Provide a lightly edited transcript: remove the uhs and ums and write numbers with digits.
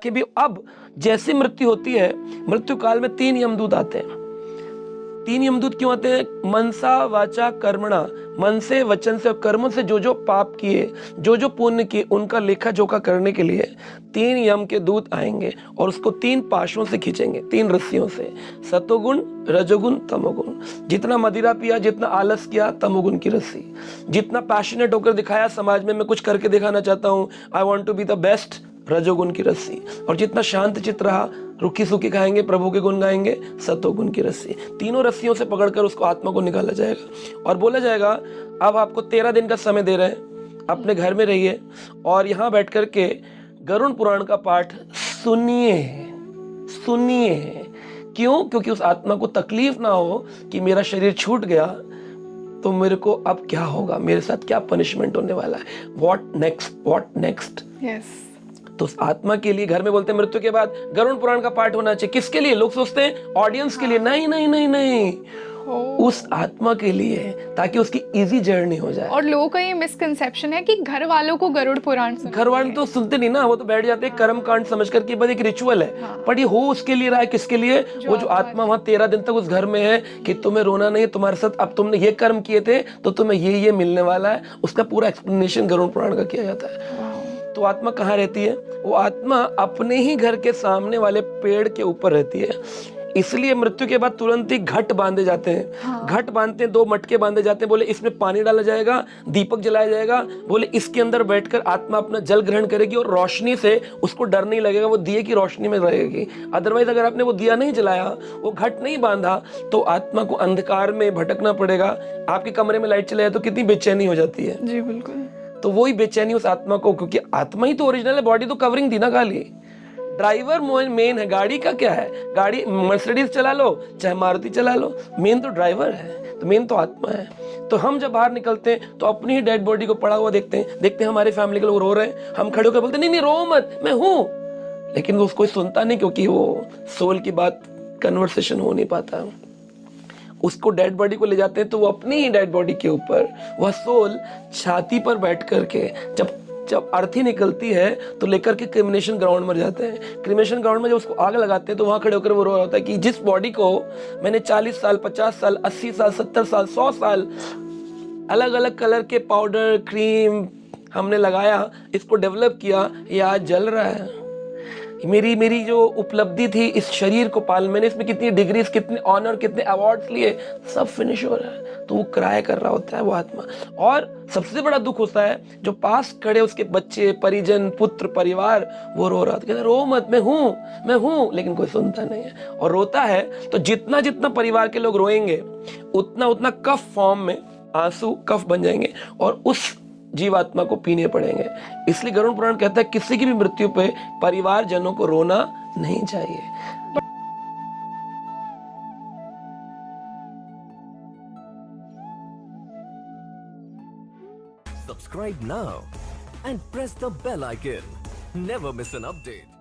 आंखें भी। अब जैसी मृत्यु होती है, मृत्यु काल में 3 यमदूत आते हैं। 3 यमदूत क्यों आते हैं? मनसा वाचा कर्मणा, मन से, वचन से और कर्म से जो जो पाप किए, जो जो पुण्य किए, उनका लेखा जोखा करने के लिए 3 यम के दूत आएंगे और उसको 3 पाशों से खींचेंगे, 3 रस्सियों से। सतोगुण, रजोगुण, तमोगुण। जितना मदिरा पिया, जितना आलस किया, तमोगुण की रस्सी। जितना पैशनेट होकर दिखाया समाज में, मैं कुछ करके दिखाना चाहता हूँ, I want to be the best, रजोगुण की रस्सी। और जितना शांत चित्त रहा, रुखी सुखी खाएंगे, प्रभु के गुण गाएंगे, सतोगुण की रस्सी। तीनों रस्सियों से पकड़कर उसको आत्मा को निकाला जाएगा और बोला जाएगा अब आपको 13 दिन का समय दे रहे हैं, अपने घर में रहिए और यहाँ बैठ कर के गरुड़ पुराण का पाठ सुनिए। सुनिए क्यों? क्योंकि उस आत्मा को तकलीफ ना हो कि मेरा शरीर छूट गया तो मेरे को अब क्या होगा, मेरे साथ क्या पनिशमेंट होने वाला है, what next, what next. Yes. तो उस आत्मा के लिए घर में बोलते हैं मृत्यु के बाद गरुड़ पुराण का पाठ होना चाहिए। किसके लिए? लोग सोचते हैं ऑडियंस के लिए। नहीं नहीं नहीं नहीं, उस आत्मा के लिए, ताकि उसकी इजी जर्नी हो जाए। और लोगों का ये मिसकंसेप्शन है कि घर वालों को गरुड़ पुराण सुनना। घर वाले तो सुनते नहीं ना, वो तो बैठ जाते हैं कर्म कांड समझ कर कि बस एक रिचुअल है। पर ये हो उसके लिए रहा है, किसके लिए? वो जो आत्मा वहां 13 दिन तक उस घर में है कि तुम्हें रोना नहीं, तुम्हारे साथ अब तुमने ये कर्म किए थे तो तुम्हें ये मिलने वाला है। उसका पूरा एक्सप्लेनेशन गरुड़ पुराण का किया जाता है। तो आत्मा कहाँ रहती है? वो आत्मा अपने ही घर के सामने वाले पेड़ के ऊपर रहती है। इसलिए मृत्यु के बाद तुरंत ही घट बांधे जाते हैं। घट बांधते हैं, 2 मटके बांधे जाते हैं। बोले इसमें पानी डाला जाएगा, दीपक जलाया जाएगा। बोले इसके अंदर बैठकर आत्मा अपना जल ग्रहण करेगी और रोशनी से उसको डर नहीं लगेगा, वो दिए की रोशनी में रहेगी। अदरवाइज अगर आपने वो दिया नहीं जलाया, वो घट नहीं बांधा, तो आत्मा को अंधकार में भटकना पड़ेगा। आपके कमरे में लाइट चले जाए तो कितनी बेचैनी हो जाती है। जी बिल्कुल। तो वही बेचैनी उस आत्मा को, क्योंकि आत्मा ही तो ओरिजिनल है, बॉडी तो कवरिंग थी ना खाली। ड्राइवर मेन है, गाड़ी का क्या है? गाड़ी मर्सिडीज चला लो चाहे मारुति चला लो, मेन तो ड्राइवर है, तो मेन तो आत्मा है। तो हम जब बाहर निकलते हैं तो अपनी ही डेड बॉडी को पड़ा हुआ देखते हैं हमारे फैमिली के लोग रो रहे हैं, हम खड़े होकर बोलते नहीं नहीं रो मत, मैं हूं। लेकिन वो कोई सुनता नहीं, क्योंकि वो सोल की बात कन्वर्सेशन हो नहीं पाता। उसको डेड बॉडी को ले जाते हैं तो वो अपनी ही डेड बॉडी के ऊपर, वह सोल छाती पर बैठ करके जब अर्थी निकलती है तो लेकर के क्रिमिनेशन ग्राउंड में जाते हैं। क्रिमिनेशन ग्राउंड में जब उसको आग लगाते हैं तो वहां खड़े होकर वो रो रहा होता है कि जिस बॉडी को मैंने 40 साल, 50 साल, 80 साल, 70 साल, 100 साल अलग अलग कलर के पाउडर, क्रीम हमने लगाया, इसको डेवलप किया, ये आज जल रहा है। मेरी जो उपलब्धि थी इस शरीर को पाल, मैंने इसमें कितनी डिग्रीज, कितने ऑनर, कितने अवार्ड्स लिए, सब फिनिश हो रहा है। तो वो क्राय कर रहा होता है वो आत्मा। और सबसे बड़ा दुख होता है जो पास खड़े उसके बच्चे, परिजन, पुत्र, परिवार, वो रो रहा था, कहते रो मत, मैं हूं, लेकिन कोई सुनता नहीं है। और रोता है तो जितना जितना परिवार के लोग रोएंगे उतना उतना कफ फॉर्म में आंसू कफ बन जाएंगे और उस जीवात्मा को पीने पड़ेंगे। इसलिए गरुड़ पुराण कहता है किसी की भी मृत्यु पे परिवार जनों को रोना नहीं चाहिए। Subscribe now and press the bell icon. Never miss an update.